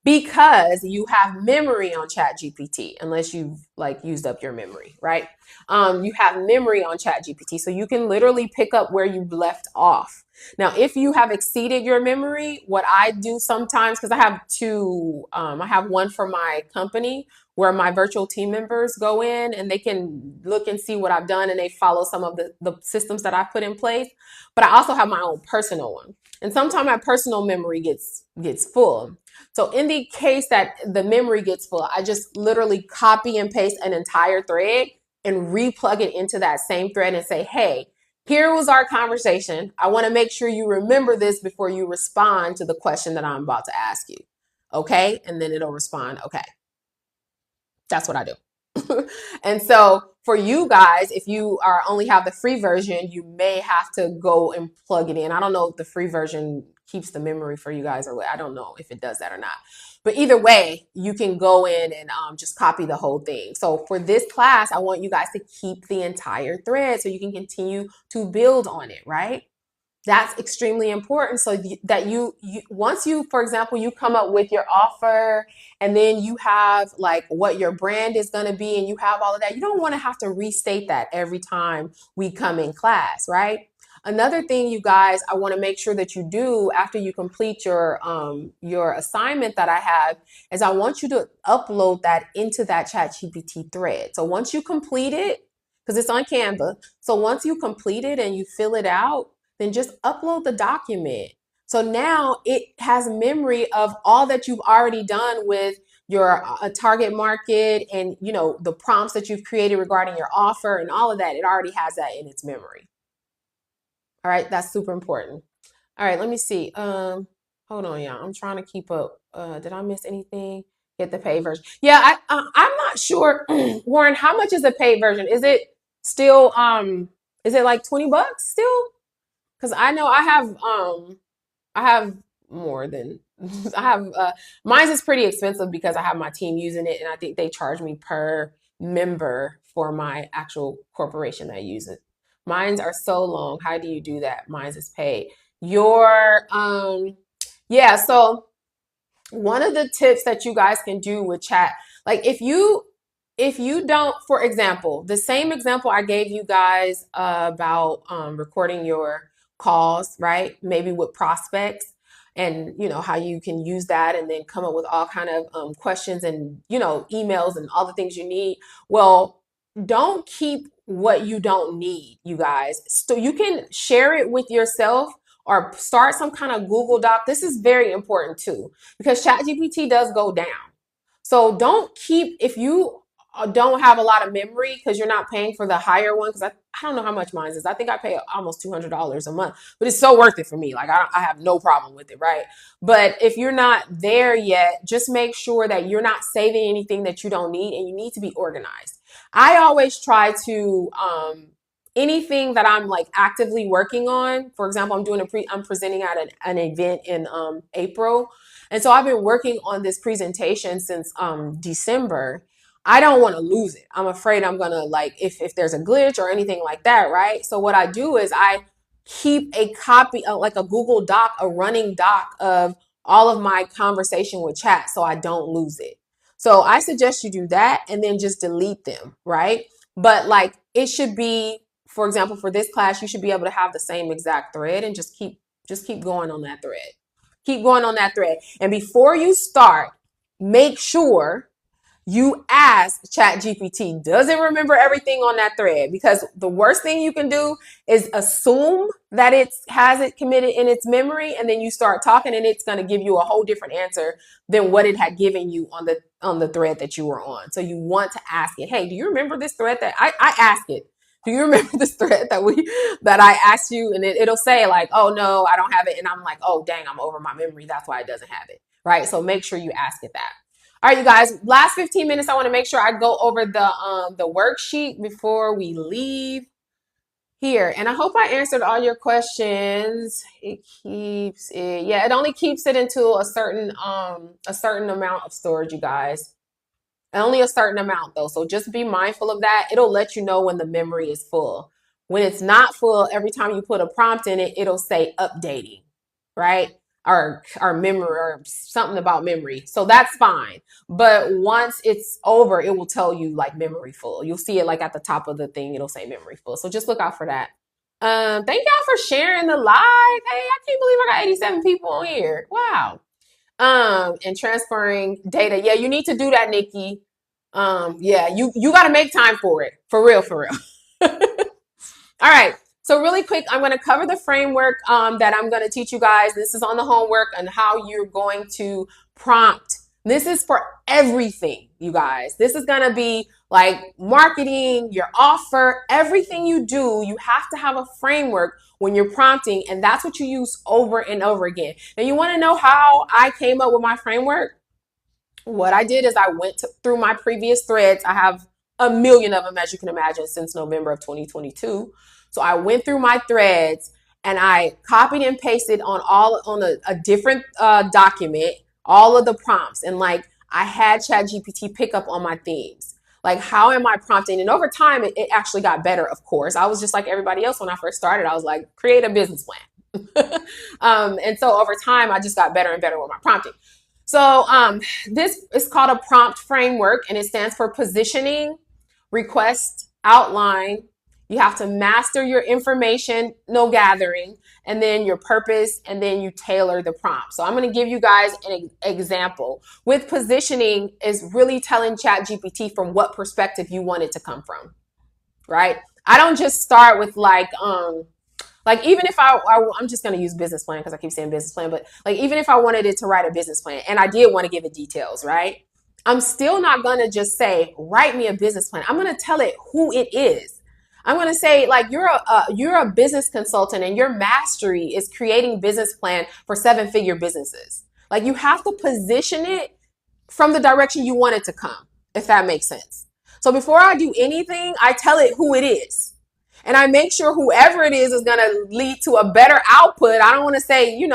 because you have memory on ChatGPT, unless you've like used up your memory, right? You have memory on ChatGPT, so you can literally pick up where you left off. Now, if you have exceeded your memory, what I do sometimes, because I have two, I have one for my company where my virtual team members go in and they can look and see what I've done and they follow some of the systems that I've put in place. But I also have my own personal one. And sometimes my personal memory gets full. So in the case that the memory gets full, I just literally copy and paste an entire thread and replug it into that same thread and say, hey, here was our conversation. I want to make sure you remember this before you respond to the question that I'm about to ask you. Okay? And then it'll respond, okay. That's what I do. And so for you guys, if you are only have the free version, you may have to go and plug it in. I don't know if the free version keeps the memory for you guys or what. I don't know if it does that or not. But either way, you can go in and just copy the whole thing. So for this class, I want you guys to keep the entire thread so you can continue to build on it, right? That's extremely important so that you once you, for example, you come up with your offer and then you have like what your brand is going to be and you have all of that, you don't want to have to restate that every time we come in class, right? Another thing, you guys, I want to make sure that you do after you complete your assignment that I have is I want you to upload that into that ChatGPT thread. So once you complete it, because it's on Canva, so once you complete it and you fill it out, then just upload the document. So now it has memory of all that you've already done with your target market and the prompts that you've created regarding your offer and all of that. It already has that in its memory. All right, that's super important. All right, let me see. Hold on, y'all. I'm trying to keep up. Did I miss anything? Get the paid version. Yeah, I'm not sure, Warren. How much is the paid version? Is it still is it like $20 still? Because I know I have more than I have mine's is pretty expensive because I have my team using it and I think they charge me per member for my actual corporation that use it. Mines are so long. How do you do that? Mine's is paid. Your yeah, so one of the tips that you guys can do with chat, like if you don't, for example, the same example I gave you guys about recording your calls, right? Maybe with prospects and how you can use that and then come up with all kind of questions and emails and all the things you need. Well, don't keep what you don't need, you guys. So you can share it with yourself or start some kind of Google Doc. This is very important too because ChatGPT does go down. So don't keep, if you don't have a lot of memory because you're not paying for the higher one, because I don't know how much mine is. I think I pay almost $200 a month, but it's so worth it for me. Like I have no problem with it, right? But if you're not there yet, just make sure that you're not saving anything that you don't need and you need to be organized. I always try to anything that I'm like actively working on. For example, I'm presenting at an event in April. And so I've been working on this presentation since December. I don't want to lose it. I'm afraid I'm gonna like if there's a glitch or anything like that, right? So what I do is I keep a copy of like a Google Doc, a running doc of all of my conversation with chat so I don't lose it. So I suggest you do that and then just delete them, right? But like it should be, for example, for this class, you should be able to have the same exact thread and just keep going on that thread. Keep going on that thread. And before you start, make sure you ask ChatGPT, does it remember everything on that thread? Because the worst thing you can do is assume that it has it committed in its memory, and then you start talking and it's going to give you a whole different answer than what it had given you on the thread that you were on. So you want to ask it, hey, do you remember this thread that I ask it? Do you remember this thread that I asked you? And it'll say like, oh no, I don't have it. And I'm like, oh dang, I'm over my memory. That's why it doesn't have it. Right. So make sure you ask it that. All right, you guys, last 15 minutes, I want to make sure I go over the worksheet before we leave here. And I hope I answered all your questions. It keeps it, yeah, it only keeps it into a certain amount of storage, you guys. Only a certain amount though. So just be mindful of that. It'll let you know when the memory is full. When it's not full, every time you put a prompt in it, it'll say updating, right? Or memory or something about memory. So that's fine. But once it's over, it will tell you like memory full. You'll see it like at the top of the thing, it'll say memory full. So just look out for that. Thank y'all for sharing the live. Hey, I can't believe I got 87 people on here. Wow. And transferring data. Yeah, you need to do that, Nikki. Yeah, you got to make time for it. For real, for real. All right. So really quick, I'm going to cover the framework that I'm going to teach you guys. This is on the homework and how you're going to prompt. This is for everything, you guys. This is going to be like marketing, your offer, everything you do. You have to have a framework when you're prompting, and that's what you use over and over again. Now, you want to know how I came up with my framework? What I did is I went through my previous threads. I have a million of them, as you can imagine, since November of 2022. So I went through my threads and I copied and pasted on a different document, all of the prompts. And like I had ChatGPT pick up on my themes. Like, how am I prompting? And over time, it actually got better, of course. I was just like everybody else when I first started. I was like, create a business plan. And so over time, I just got better and better with my prompting. So this is called a prompt framework, and it stands for positioning, request, outline. You have to master your information, no gathering, and then your purpose, and then you tailor the prompt. So I'm going to give you guys an example. With positioning is really telling ChatGPT from what perspective you want it to come from, right? I don't just start with like even if I'm just going to use business plan because I keep saying business plan, but like even if I wanted it to write a business plan and I did want to give it details, right? I'm still not going to just say, write me a business plan. I'm going to tell it who it is. I'm going to say like you're a business consultant and your mastery is creating business plan for 7-figure businesses. Like you have to position it from the direction you want it to come, if that makes sense. So before I do anything, I tell it who it is. And I make sure whoever it is going to lead to a better output. I don't want to say, you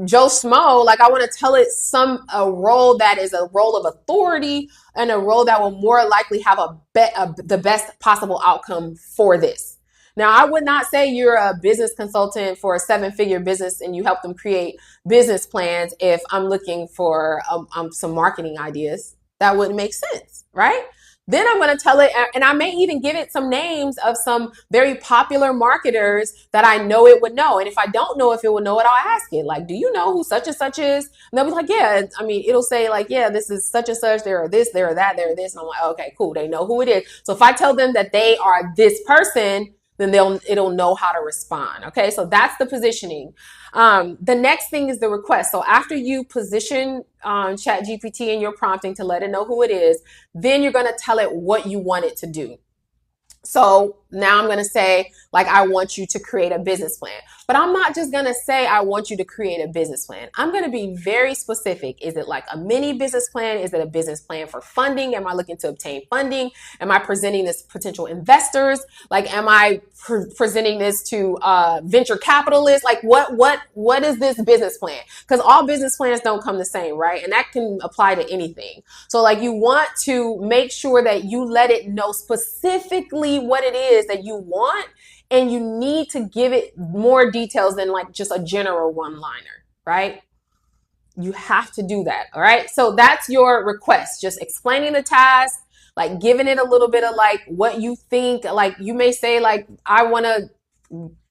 Joe Schmo. Like I want to tell it a role that is a role of authority and a role that will more likely have the best possible outcome for this. Now, I would not say you're a business consultant for a 7-figure business and you help them create business plans if I'm looking for some marketing ideas. That wouldn't make sense, right? Then I'm going to tell it, and I may even give it some names of some very popular marketers that I know it would know. And if I don't know if it would know it, I'll ask it, like, do you know who such and such is? And they'll be like, yeah. I mean, it'll say like, yeah, this is such and such. There are this, there are that, there are this. And I'm like, okay, cool. They know who it is. So if I tell them that they are this person, then it'll know how to respond. Okay, so that's the positioning. The next thing is the request. So after you position ChatGPT in your prompting to let it know who it is, then you're going to tell it what you want it to do. So now I'm going to say, like, I want you to create a business plan. But I'm not just going to say, I want you to create a business plan. I'm going to be very specific. Is it like a mini business plan? Is it a business plan for funding? Am I looking to obtain funding? Am I presenting this to potential investors? Like, am I presenting this to venture capitalists? Like, what is this business plan? Because all business plans don't come the same, right? And that can apply to anything. So like you want to make sure that you let it know specifically what it is that you want, and you need to give it more details than like just a general one-liner, right? You have to do that. All right. So that's your request. Just explaining the task, like giving it a little bit of like what you think. Like you may say, like, I want to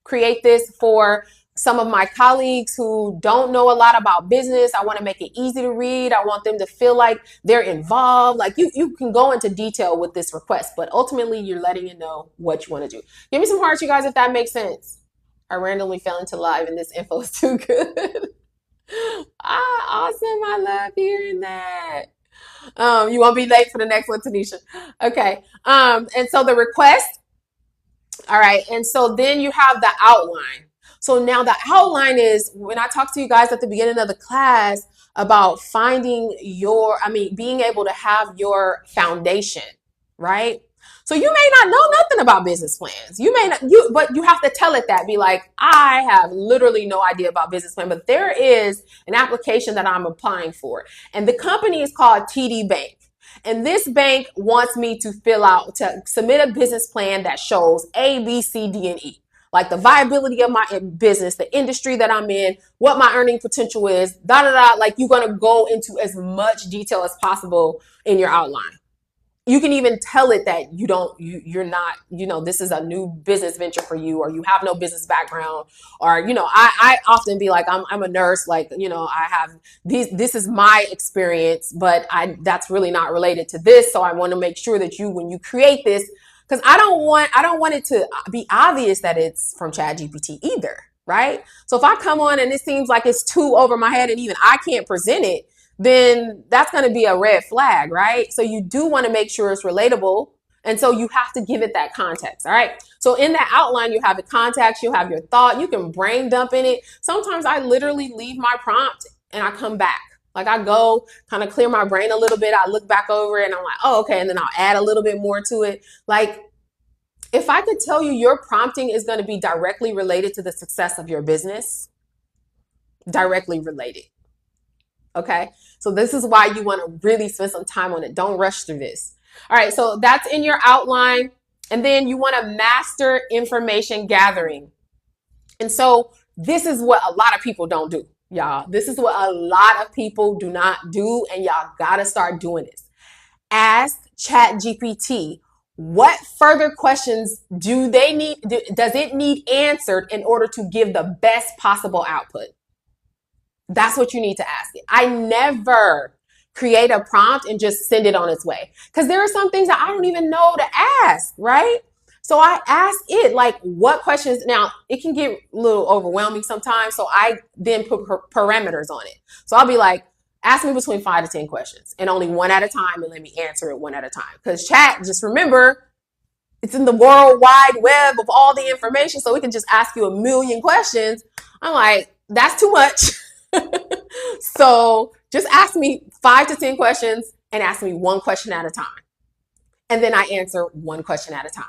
create this for some of my colleagues who don't know a lot about business. I want to make it easy to read. I want them to feel like they're involved. Like you can go into detail with this request, but ultimately you're letting it know what you want to do. Give me some hearts, you guys, if that makes sense. I randomly fell into live and this info is too good. Awesome. I love hearing that. You won't be late for the next one, Tanisha. Okay. And so the request, all right. And so then you have the outline. So now the outline is when I talked to you guys at the beginning of the class about being able to have your foundation, right? So you may not know nothing about business plans. But you have to tell it that. Be like, I have literally no idea about business plan, but there is an application that I'm applying for. And the company is called TD Bank. And this bank wants me to submit a business plan that shows A, B, C, D, and E. Like the viability of my business, the industry that I'm in, what my earning potential is, da da da. Like you're going to go into as much detail as possible in your outline. You can even tell it that you're not, this is a new business venture for you, or you have no business background, or, I often be like, I'm a nurse, like, I have this is my experience, but that's really not related to this. So I want to make sure that when you create this, because I don't want it to be obvious that it's from ChatGPT either. Right. So if I come on and it seems like it's too over my head and even I can't present it, then that's going to be a red flag, right? So you do want to make sure it's relatable. And so you have to give it that context. All right. So in that outline, you have the context, you have your thought, you can brain dump in it. Sometimes I literally leave my prompt and I come back. Like I go kind of clear my brain a little bit. I look back over it and I'm like, oh, okay. And then I'll add a little bit more to it. Like if I could tell you your prompting is going to be directly related to the success of your business, directly related. Okay. So this is why you want to really spend some time on it. Don't rush through this. All right. So that's in your outline. And then you want to master information gathering. And so this is what a lot of people don't do, y'all. This is what a lot of people do not do. And y'all got to start doing this. Ask ChatGPT, what further questions does it need answered in order to give the best possible output? That's what you need to ask it. I never create a prompt and just send it on its way, because there are some things that I don't even know to ask, right? So I ask it like what questions. Now it can get a little overwhelming sometimes, so I then put parameters on it. So I'll be like, ask me between 5 to 10 questions and only one at a time, and let me answer it one at a time. Because chat, just remember, it's in the world wide web of all the information, so we can just ask you a million questions. I'm like, that's too much. So just ask me 5 to 10 questions and ask me one question at a time. And then I answer one question at a time.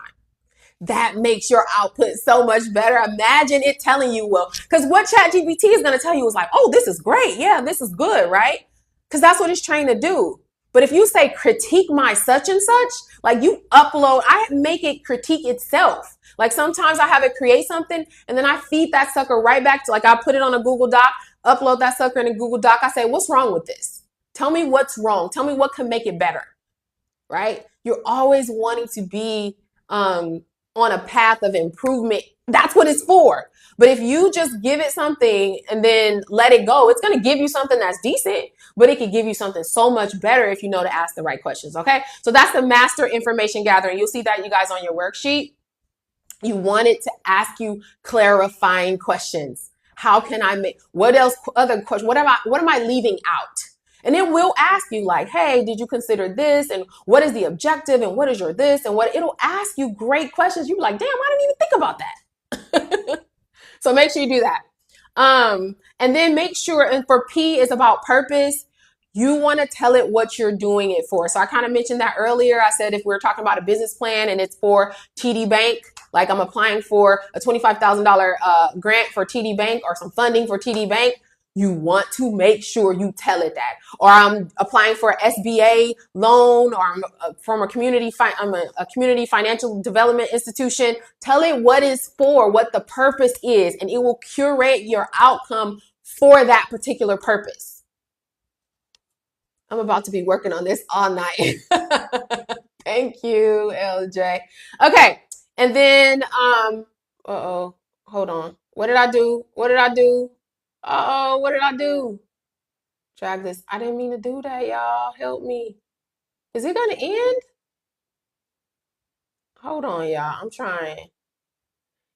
That makes your output so much better. Imagine it telling you, well, because what ChatGPT is going to tell you is like, oh, this is great. Yeah, this is good, right? Because that's what it's trained to do. But if you say critique my such and such, like you upload, I make it critique itself. Like sometimes I have it create something and then I feed that sucker right back to, like, I put it on a Google Doc, upload that sucker in a Google Doc. I say, what's wrong with this? Tell me what's wrong. Tell me what can make it better, right? You're always wanting to be on a path of improvement. That's what it's for. But if you just give it something and then let it go, it's going to give you something that's decent, but it can give you something so much better if you know to ask the right questions. Okay. So that's the master information gathering. You'll see that, you guys, on your worksheet. You want it to ask you clarifying questions. How can I make, what else, other questions? What am I leaving out? And it will ask you like, hey, did you consider this? And what is the objective? And what is your this? And what it'll ask you great questions. You're like, damn, I didn't even think about that. So make sure you do that. And then make sure, and for P is about purpose. You want to tell it what you're doing it for. So I kind of mentioned that earlier. I said if we're talking about a business plan and it's for TD Bank, like I'm applying for a $25,000 grant for TD Bank or some funding for TD Bank, you want to make sure you tell it that. Or I'm applying for an SBA loan, or I'm from a community financial development institution. Tell it what it's for, what the purpose is, and it will curate your outcome for that particular purpose. I'm about to be working on this all night. Thank you, LJ. Okay, and then uh-oh, hold on. What did I do? What did I do? Uh-oh, what did I do? Drag this. I didn't mean to do that, y'all. Help me. Is it gonna end? Hold on, y'all. I'm trying.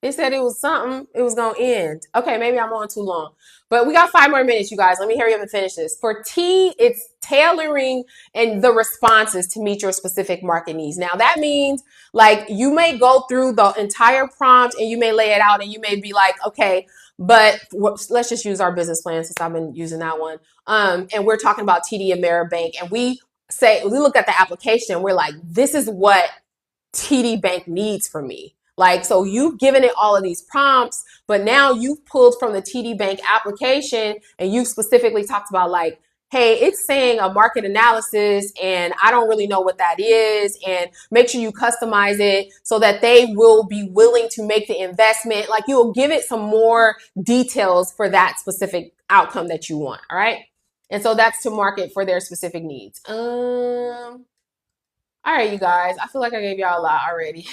It said it was something, it was gonna end. Okay, maybe I'm on too long. But we got 5 more minutes, you guys. Let me hurry up and finish this. For T, it's tailoring and the responses to meet your specific market needs. Now that means like you may go through the entire prompt and you may lay it out and you may be like, okay, but let's just use our business plan since I've been using that one. And we're talking about TD Ameribank, and we look at the application, we're like, this is what TD Bank needs from me. Like, so you've given it all of these prompts, but now you've pulled from the TD Bank application and you've specifically talked about like, hey, it's saying a market analysis and I don't really know what that is. And make sure you customize it so that they will be willing to make the investment. Like you'll give it some more details for that specific outcome that you want. All right. And so that's to market for their specific needs. All right, you guys, I feel like I gave y'all a lot already.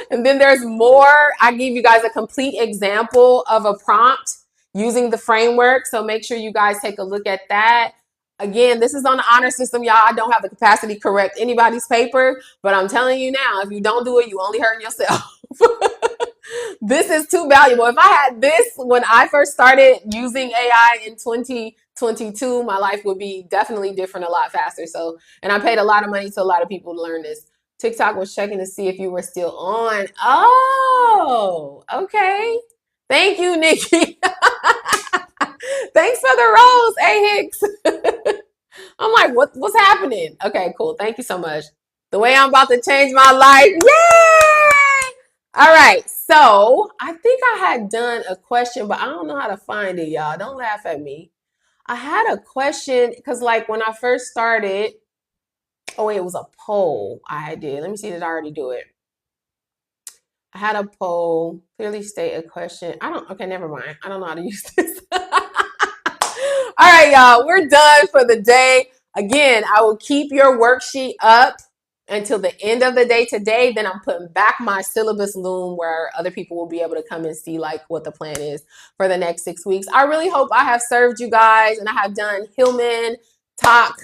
And then there's more. I gave you guys a complete example of a prompt using the framework. So make sure you guys take a look at that. Again, this is on the honor system, y'all. I don't have the capacity to correct anybody's paper, but I'm telling you now, if you don't do it, you only hurting yourself. This is too valuable. If I had this when I first started using AI in 2022, my life would be definitely different, a lot faster. So, and I paid a lot of money to a lot of people to learn this. TikTok was checking to see if you were still on. Oh, okay. Thank you, Nikki. Thanks for the rose, A. Hicks. I'm like, what's happening? Okay, cool. Thank you so much. The way I'm about to change my life. Yay! All right. So I think I had done a question, but I don't know how to find it, y'all. Don't laugh at me. I had a question because like when I first started, oh wait, it was a poll I did. Let me see, did I already do it? I had a poll, clearly state a question. Okay, never mind. I don't know how to use this. All right, y'all, we're done for the day. Again, I will keep your worksheet up until the end of the day today. Then I'm putting back my syllabus loom where other people will be able to come and see like what the plan is for the next 6 weeks. I really hope I have served you guys and I have done Hillman talk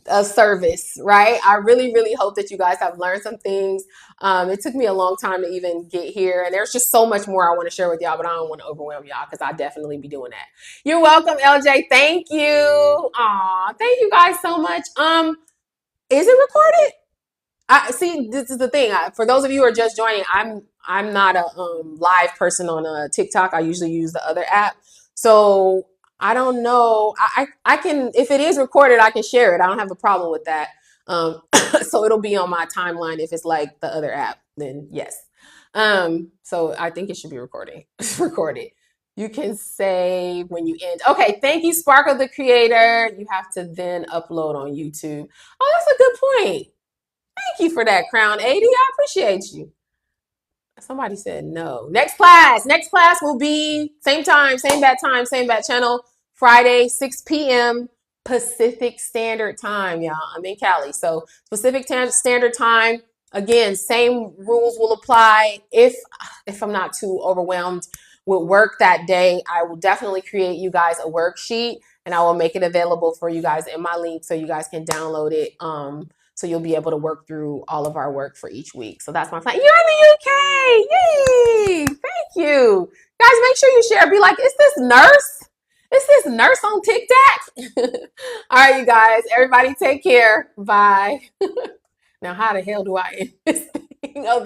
a service, right? I really, really hope that you guys have learned some things. It took me a long time to even get here, and there's just so much more I want to share with y'all, but I don't want to overwhelm y'all because I definitely be doing that. You're welcome, LJ. Thank you. Aw, thank you guys so much. Is it recorded? I see. This is the thing. For those of you who are just joining, I'm not a live person on TikTok. I usually use the other app, so I don't know. I can, if it is recorded, I can share it. I don't have a problem with that. So it'll be on my timeline. If it's like the other app, then yes. So I think it should be recording. Recorded. You can save when you end. Okay, thank you, Sparkle the Creator. You have to then upload on YouTube. Oh, that's a good point. Thank you for that, Crown 80. I appreciate you. Somebody said no. Next class. Next class will be same time, same bat time, same bat channel. Friday, 6 p.m. Pacific Standard Time, y'all. I'm in Cali. So Pacific Standard Time. Again, same rules will apply. If I'm not too overwhelmed with work that day, I will definitely create you guys a worksheet and I will make it available for you guys in my link so you guys can download it. So you'll be able to work through all of our work for each week. So that's my plan. You're in the UK. Yay. Thank you. Guys, make sure you share. Be like, is this nurse? Is this nurse on TikTok? All right, you guys. Everybody take care. Bye. Now, how the hell do I end this thing? Oh,